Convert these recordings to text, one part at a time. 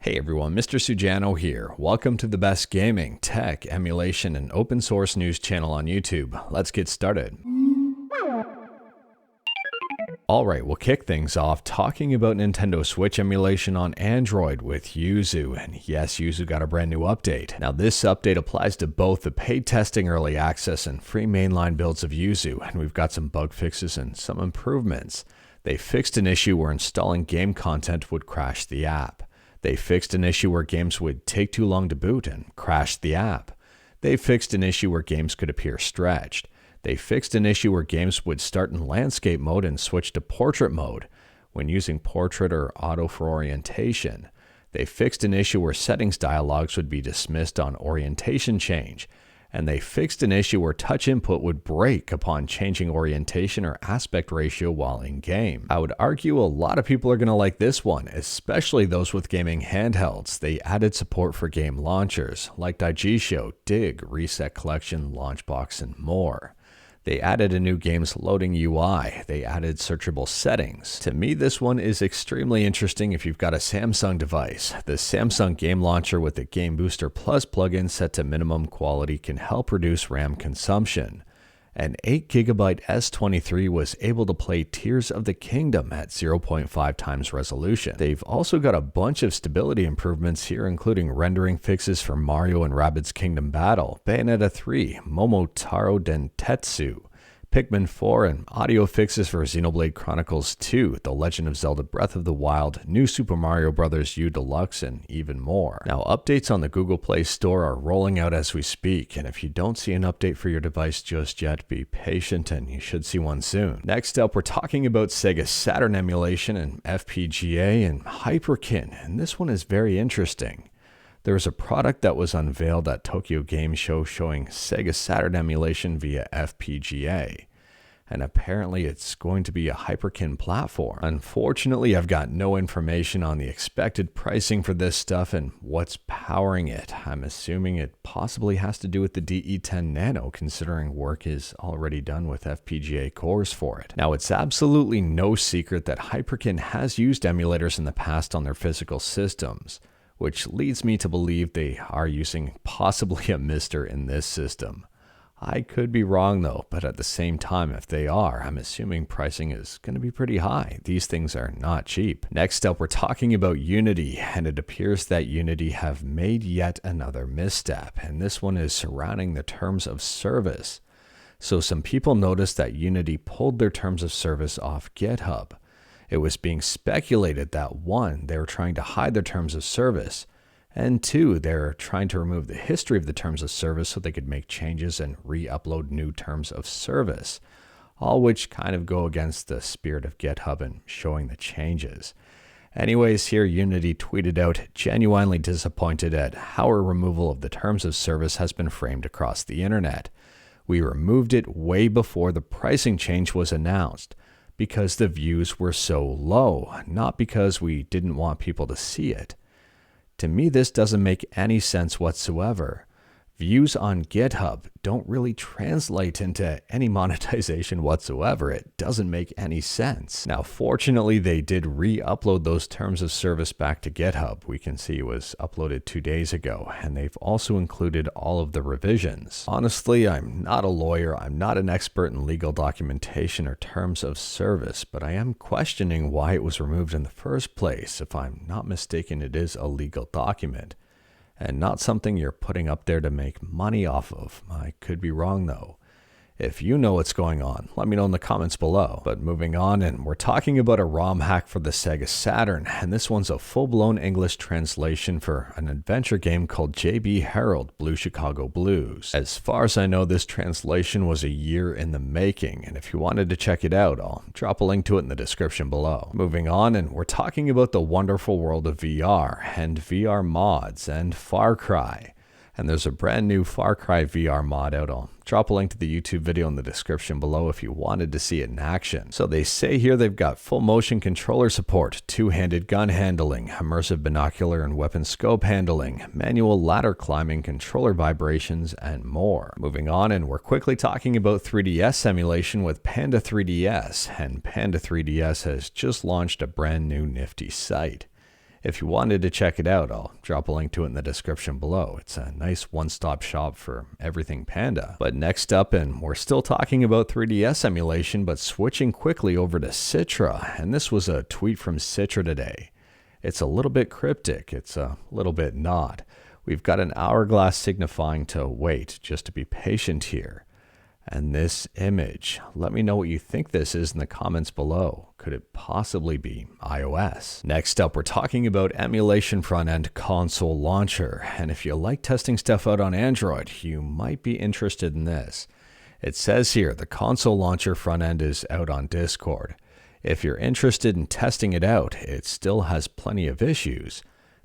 Hey everyone, Mr. Sujano here. Welcome to the best gaming, tech, emulation, and open source news channel on YouTube. Let's get started. Alright, we'll kick things off talking about Nintendo Switch emulation on Android with Yuzu. And yes, Yuzu got a brand new update. Now this update applies to both the paid testing early access and free mainline builds of Yuzu, and we've got some bug fixes and some improvements. They fixed an issue where installing game content would crash the app. They fixed an issue where games would take too long to boot and crash the app. They fixed an issue where games could appear stretched. They fixed an issue where games would start in landscape mode and switch to portrait mode when using portrait or auto for orientation. They fixed an issue where settings dialogues would be dismissed on orientation change. And they fixed an issue where touch input would break upon changing orientation or aspect ratio while in game. I would argue a lot of people are going to like this one, especially those with gaming handhelds. They added support for game launchers like Daigisho, Dig, Reset Collection, Launchbox, and more. They added a new game's loading UI. They added searchable settings. To me, this one is extremely interesting if you've got a Samsung device. The Samsung Game Launcher with the Game Booster Plus plugin set to minimum quality can help reduce RAM consumption. An 8GB S23 was able to play Tears of the Kingdom at 0.5 times resolution. They've also got a bunch of stability improvements here, including rendering fixes for Mario and Rabbids Kingdom Battle, Bayonetta 3, Momotaro Dentetsu, Pikmin 4, and audio fixes for Xenoblade Chronicles 2, The Legend of Zelda Breath of the Wild, New Super Mario Bros. U Deluxe, and even more. Now, updates on the Google Play Store are rolling out as we speak, and if you don't see an update for your device just yet, be patient and you should see one soon. Next up, we're talking about Sega Saturn emulation and FPGA and Hyperkin, and this one is very interesting. There was a product that was unveiled at Tokyo Game Show showing Sega Saturn emulation via FPGA, and apparently it's going to be a Hyperkin platform. Unfortunately, I've got no information on the expected pricing for this stuff and what's powering it. I'm assuming it possibly has to do with the DE10 Nano, considering work is already done with FPGA cores for it. Now, it's absolutely no secret that Hyperkin has used emulators in the past on their physical systems, which leads me to believe they are using possibly a Mister in this system. I could be wrong though, but at the same time, if they are, I'm assuming pricing is going to be pretty high. These things are not cheap. Next up, we're talking about Unity, and it appears that Unity have made yet another misstep, and this one is surrounding the terms of service. So some people noticed that Unity pulled their terms of service off GitHub. It was being speculated that 1, they were trying to hide their terms of service, and 2, they're trying to remove the history of the terms of service so they could make changes and re-upload new terms of service, all which kind of go against the spirit of GitHub and showing the changes. Anyways, here Unity tweeted out, genuinely disappointed at how our removal of the terms of service has been framed across the internet. We removed it way before the pricing change was announced, because the views were so low, not because we didn't want people to see it. To me, this doesn't make any sense whatsoever. Views on GitHub don't really translate into any monetization whatsoever. It doesn't make any sense. Now, fortunately, they did re-upload those terms of service back to GitHub. We can see it was uploaded 2 days ago, and they've also included all of the revisions. Honestly, I'm not a lawyer. I'm not an expert in legal documentation or terms of service, but I am questioning why it was removed in the first place. If I'm not mistaken, it is a legal document, and not something you're putting up there to make money off of. I could be wrong though. If you know what's going on, let me know in the comments below. But moving on, and we're talking about a ROM hack for the Sega Saturn, and this one's a full-blown English translation for an adventure game called JB Harold Blue Chicago Blues. As far as I know, this translation was a year in the making, and if you wanted to check it out, I'll drop a link to it in the description below. Moving on, and we're talking about the wonderful world of VR, and VR mods, and Far Cry. And there's a brand new Far Cry VR mod out. I'll drop a link to the YouTube video in the description below if you wanted to see it in action. So they say here they've got full motion controller support, two-handed gun handling, immersive binocular and weapon scope handling, manual ladder climbing, controller vibrations, and more. Moving on, and we're quickly talking about 3DS emulation with Panda 3DS, and Panda 3DS has just launched a brand new nifty site. If you wanted to check it out, I'll drop a link to it in the description below. It's a nice one-stop shop for everything Panda. But next up, and we're still talking about 3DS emulation, but switching quickly over to Citra. And this was a tweet from Citra today. It's a little bit cryptic, it's a little bit not. We've got an hourglass signifying to wait, just to be patient here. And this image, let me know what you think this is in the comments below. Could it possibly be iOS? Next up, we're talking about emulation front-end console launcher. And if you like testing stuff out on Android, you might be interested in this. It says here, the console launcher front-end is out on Discord. If you're interested in testing it out, it still has plenty of issues.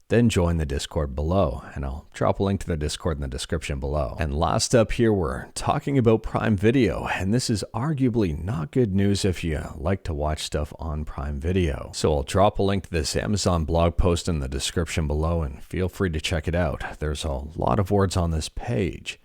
Then join the Discord below, and I'll drop a link to the Discord in the description below. And last up here, we're talking about Prime Video, and this is arguably not good news if you like to watch stuff on Prime Video. So I'll drop a link to this Amazon blog post in the description below, and feel free to check it out. There's a lot of words on this page.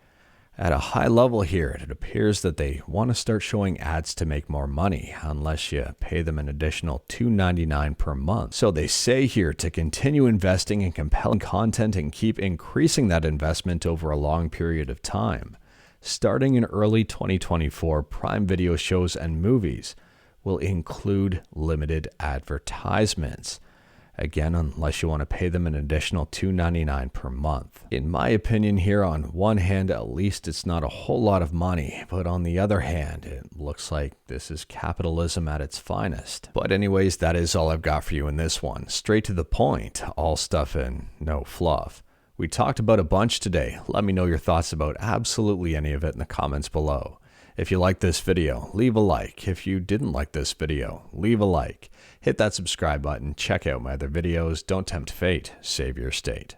At a high level here, it appears that they want to start showing ads to make more money, unless you pay them an additional $2.99 per month. So they say here to continue investing in compelling content and keep increasing that investment over a long period of time. Starting in early 2024, Prime Video shows and movies will include limited advertisements. Again, unless you want to pay them an additional $2.99 per month. In my opinion here, on one hand, at least it's not a whole lot of money, but on the other hand, it looks like this is capitalism at its finest. But anyways, that is all I've got for you in this one. Straight to the point, all stuff and no fluff. We talked about a bunch today. Let me know your thoughts about absolutely any of it in the comments below. If you liked this video, leave a like. If you didn't like this video, leave a like. Hit that subscribe button, check out my other videos. Don't tempt fate, save your state.